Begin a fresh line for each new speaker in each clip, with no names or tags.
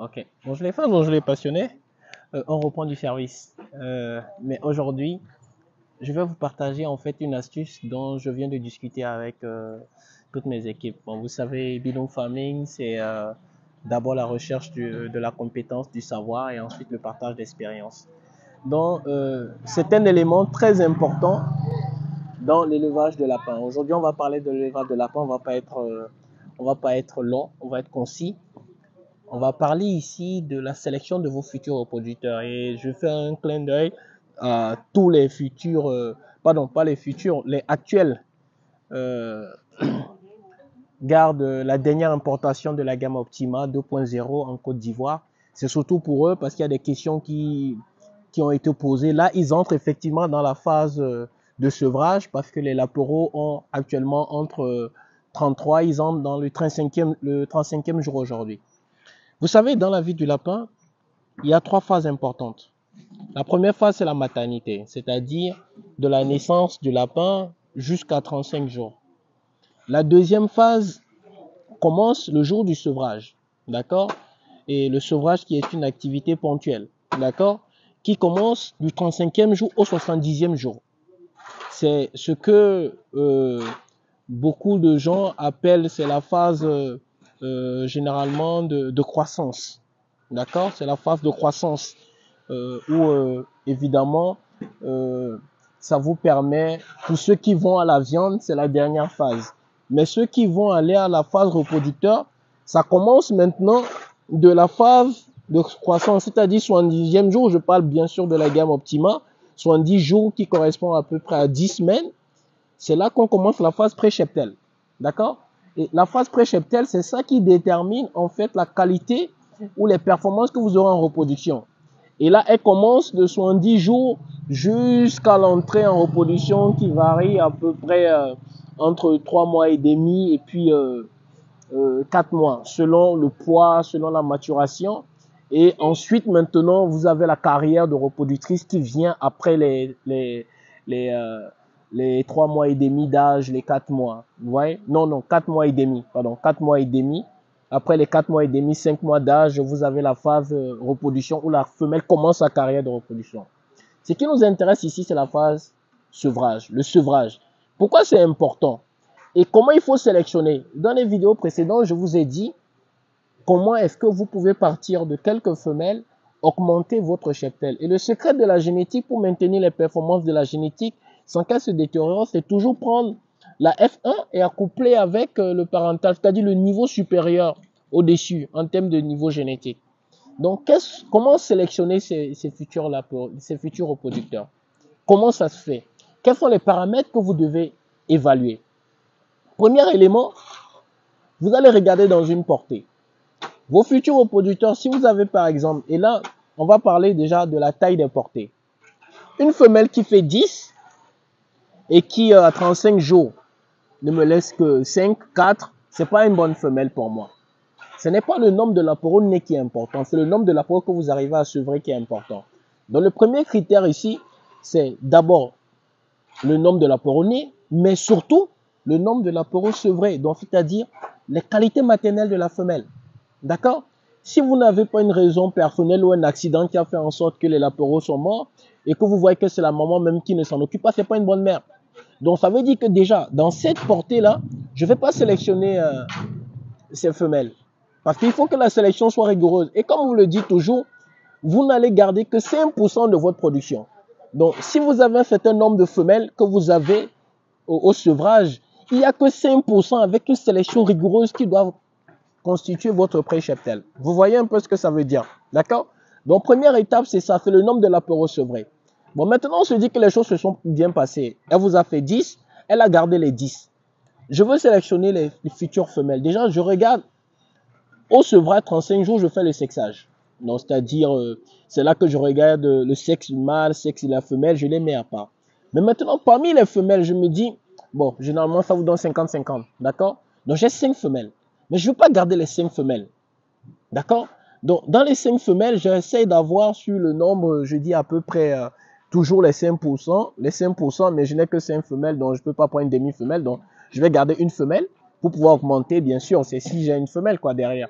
Ok. Bonjour les fans, bonjour les passionnés. On reprend du service. Mais aujourd'hui, je vais vous partager en fait une astuce dont je viens de discuter avec toutes mes équipes. Bon, vous savez, Binôme Farming, c'est d'abord la recherche de la compétence, du savoir et ensuite le partage d'expérience. Donc, c'est un élément très important dans l'élevage de lapins. Aujourd'hui, on va parler de l'élevage de lapins. On va pas être long, on va être concis. On va parler ici de la sélection de vos futurs reproducteurs et je fais un clin d'œil à tous les futurs, pardon, pas les futurs, les actuels euh, gardent la dernière importation de la gamme Optima 2.0 en Côte d'Ivoire. C'est surtout pour eux parce qu'il y a des questions qui ont été posées. Là, ils entrent effectivement dans la phase de sevrage parce que les lapereaux ont actuellement entre 33, ils entrent dans le 35e jour aujourd'hui. Vous savez, dans la vie du lapin, il y a 3 phases importantes. La première phase, c'est la maternité, c'est-à-dire de la naissance du lapin jusqu'à 35 jours. La deuxième phase commence le jour du sevrage, d'accord? Et le sevrage qui est une activité ponctuelle, d'accord? Qui commence du 35e jour au 70e jour. C'est ce que beaucoup de gens appellent, c'est la phase généralement de croissance. D'accord? C'est la phase de croissance où évidemment ça vous permet, pour ceux qui vont à la viande, c'est la dernière phase. Mais ceux qui vont aller à la phase reproducteur, ça commence maintenant de la phase de croissance, c'est-à-dire 70e jour. Je parle bien sûr de la gamme Optima, 70 jours qui correspond à peu près à 10 semaines. C'est là qu'on commence la phase pré-cheptel. D'accord? Et la phase pré-cheptel, c'est ça qui détermine en fait la qualité ou les performances que vous aurez en reproduction. Et là, elle commence de 70 jours jusqu'à l'entrée en reproduction qui varie à peu près entre 3 mois et demi et puis 4 mois, selon le poids, selon la maturation. Et ensuite, maintenant, vous avez la carrière de reproductrice qui vient après les 3 mois et demi d'âge, les 4 mois. Vous voyez? Non, 4 mois et demi. Pardon, 4 mois et demi. Après les 4 mois et demi, 5 mois d'âge, vous avez la phase reproduction où la femelle commence sa carrière de reproduction. Ce qui nous intéresse ici, c'est la phase sevrage, le sevrage. Pourquoi c'est important? Et comment il faut sélectionner? Dans les vidéos précédentes, je vous ai dit comment est-ce que vous pouvez partir de quelques femelles, augmenter votre cheptel. Et le secret de la génétique pour maintenir les performances de la génétique sans qu'elle se détériore, c'est toujours prendre la F1 et accoupler avec le parental, c'est-à-dire le niveau supérieur au-dessus en termes de niveau génétique. Donc, comment sélectionner ces futurs reproducteurs? Comment ça se fait? Quels sont les paramètres que vous devez évaluer? Premier élément, vous allez regarder dans une portée. Vos futurs reproducteurs, si vous avez par exemple, et là, on va parler déjà de la taille des portées. Une femelle qui fait 10 et qui à 35 jours ne me laisse que 5, 4, c'est pas une bonne femelle pour moi. Ce n'est pas le nombre de lapereaux nés qui est important, c'est le nombre de lapereaux que vous arrivez à sevrer qui est important. Donc le premier critère ici, c'est d'abord le nombre de lapereaux nés, mais surtout le nombre de lapereaux sevrés, donc c'est-à-dire les qualités maternelles de la femelle. D'accord? Si vous n'avez pas une raison personnelle ou un accident qui a fait en sorte que les lapereaux sont morts et que vous voyez que c'est la maman même qui ne s'en occupe pas, c'est pas une bonne mère. Donc ça veut dire que déjà, dans cette portée-là, je ne vais pas sélectionner ces femelles. Parce qu'il faut que la sélection soit rigoureuse. Et comme vous le dites toujours, vous n'allez garder que 5% de votre production. Donc si vous avez un certain nombre de femelles que vous avez au sevrage, il n'y a que 5% avec une sélection rigoureuse qui doivent constituer votre pré-cheptel. Vous voyez un peu ce que ça veut dire. D'accord? Donc première étape, c'est ça, c'est le nombre de lapereaux sevrés. Bon, maintenant, on se dit que les choses se sont bien passées. Elle vous a fait 10, elle a gardé les 10. Je veux sélectionner les futures femelles. Déjà, je regarde, au sevrage, 35 jours, je fais le sexage. Donc, c'est-à-dire, c'est là que je regarde le sexe du mâle, le sexe de la femelle, je les mets à part. Mais maintenant, parmi les femelles, je me dis, bon, généralement, ça vous donne 50-50, d'accord? Donc, j'ai 5 femelles. Mais je ne veux pas garder les 5 femelles, d'accord? Donc, dans les 5 femelles, j'essaie d'avoir sur le nombre, je dis à peu près, toujours les 5%, mais je n'ai que 5 femelles, donc je ne peux pas prendre une demi-femelle, donc je vais garder une femelle pour pouvoir augmenter, bien sûr, c'est si j'ai une femelle, quoi, derrière.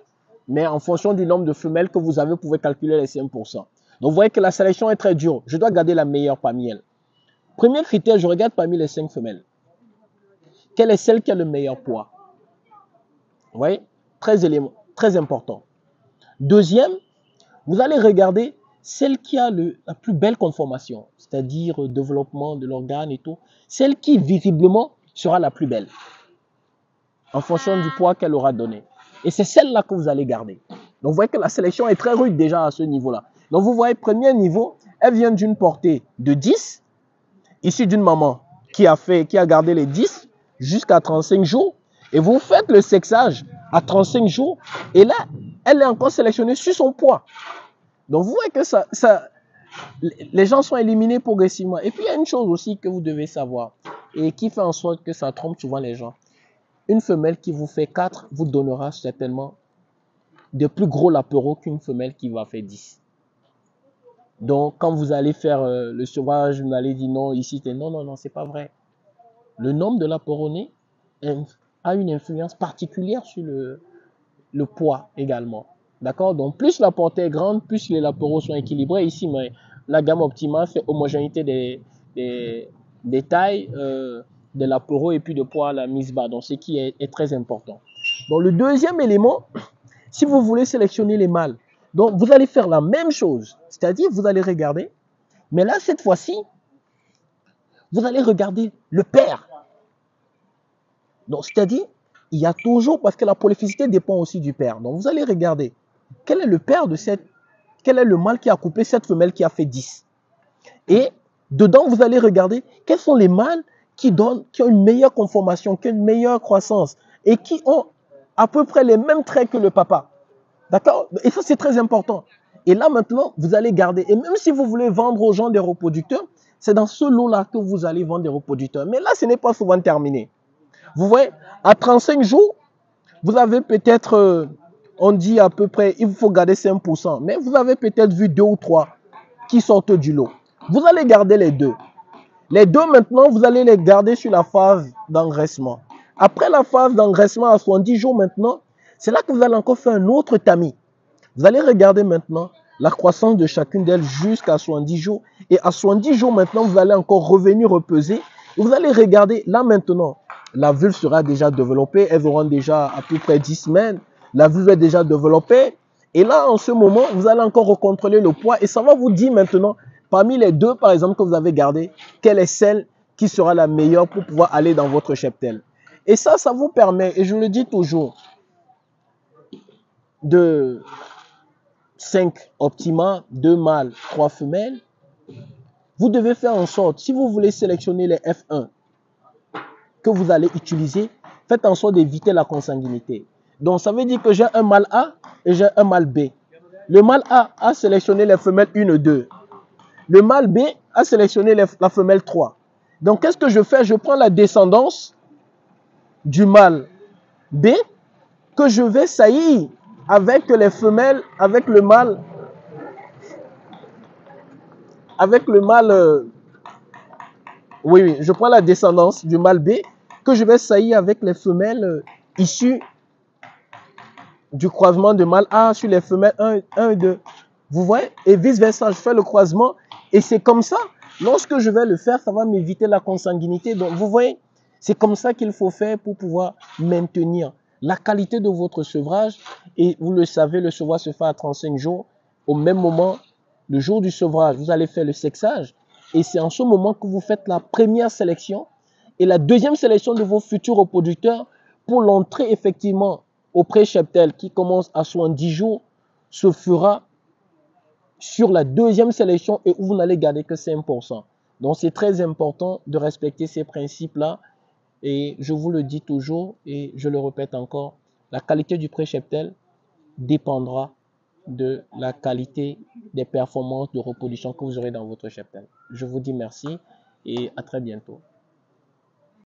Mais en fonction du nombre de femelles que vous avez, vous pouvez calculer les 5%. Donc, vous voyez que la sélection est très dure. Je dois garder la meilleure parmi elles. Premier critère, je regarde parmi les 5 femelles. Quelle est celle qui a le meilleur poids? Vous voyez? Très important. Deuxième, vous allez regarder celle qui a la plus belle conformation, c'est-à-dire développement de l'organe et tout. Celle qui, visiblement, sera la plus belle en fonction du poids qu'elle aura donné. Et c'est celle-là que vous allez garder. Donc, vous voyez que la sélection est très rude déjà à ce niveau-là. Donc, vous voyez, premier niveau, elle vient d'une portée de 10, issue d'une maman qui a gardé les 10 jusqu'à 35 jours. Et vous faites le sexage à 35 jours. Et là, elle est encore sélectionnée sur son poids. Donc, vous voyez que les gens sont éliminés progressivement. Et puis, il y a une chose aussi que vous devez savoir et qui fait en sorte que ça trompe souvent les gens. Une femelle qui vous fait 4 vous donnera certainement de plus gros lapereaux qu'une femelle qui va faire 10. Donc, quand vous allez faire le sevrage, vous allez dire non, ici, non, c'est pas vrai. Le nombre de lapereaux nés a une influence particulière sur le poids également. D'accord? Donc, plus la portée est grande, plus les lapereaux sont équilibrés. Ici, mais la gamme optimale fait homogénéité des tailles, des lapereaux et puis de poids à la mise bas. Donc, ce qui est très important. Donc, le deuxième élément, si vous voulez sélectionner les mâles, donc vous allez faire la même chose. C'est-à-dire, vous allez regarder, mais là, cette fois-ci, vous allez regarder le père. Donc, c'est-à-dire, il y a toujours, parce que la polyphysicité dépend aussi du père. Donc, vous allez regarder quel est le père quel est le mâle qui a couplé cette femelle qui a fait 10. Et dedans, vous allez regarder quels sont les mâles qui ont une meilleure conformation, qui ont une meilleure croissance et qui ont à peu près les mêmes traits que le papa. D'accord? Et ça, c'est très important. Et là, maintenant, vous allez garder. Et même si vous voulez vendre aux gens des reproducteurs, c'est dans ce lot-là que vous allez vendre des reproducteurs. Mais là, ce n'est pas souvent terminé. Vous voyez, à 35 jours, vous avez peut-être, on dit à peu près, il faut garder 5%. Mais vous avez peut-être vu 2 ou 3 qui sortent du lot. Vous allez garder les 2. Les 2, maintenant, vous allez les garder sur la phase d'engraissement. Après la phase d'engraissement à 70 jours maintenant, c'est là que vous allez encore faire un autre tamis. Vous allez regarder maintenant la croissance de chacune d'elles jusqu'à 70 jours. Et à 70 jours maintenant, vous allez encore revenir repeser. Et vous allez regarder, là maintenant, la vulve sera déjà développée. Elles auront déjà à peu près 10 semaines. La vulve est déjà développée. Et là, en ce moment, vous allez encore recontrôler le poids. Et ça va vous dire maintenant, parmi les 2, par exemple, que vous avez gardées, quelle est celle qui sera la meilleure pour pouvoir aller dans votre cheptel. Et ça vous permet, et je le dis toujours, de 5 optima, 2 mâles, 3 femelles. Vous devez faire en sorte, si vous voulez sélectionner les F1 que vous allez utiliser, faites en sorte d'éviter la consanguinité. Donc, ça veut dire que j'ai un mâle A et j'ai un mâle B. Le mâle A a sélectionné les femelles 1 et 2. Le mâle B a sélectionné la femelle 3. Donc, qu'est-ce que je fais? Je prends la descendance du mâle B que je vais saillir avec les femelles, avec le mâle, oui, je prends la descendance du mâle B que je vais saillir avec les femelles issues du croisement de mâle A sur les femelles 1 et 2. Vous voyez? Et vice versa, je fais le croisement et c'est comme ça. Lorsque je vais le faire, ça va m'éviter la consanguinité. Donc, vous voyez, c'est comme ça qu'il faut faire pour pouvoir maintenir la qualité de votre sevrage. Et vous le savez, le sevrage se fait à 35 jours. Au même moment, le jour du sevrage, vous allez faire le sexage. Et c'est en ce moment que vous faites la première sélection et la deuxième sélection de vos futurs reproducteurs pour l'entrée effectivement au pré-cheptel qui commence à 70 jours se fera sur la deuxième sélection et où vous n'allez garder que 5%. Donc, c'est très important de respecter ces principes-là. Et je vous le dis toujours et je le répète encore, la qualité du pré-cheptel dépendra de la qualité des performances de reproduction que vous aurez dans votre cheptel. Je vous dis merci et à très bientôt.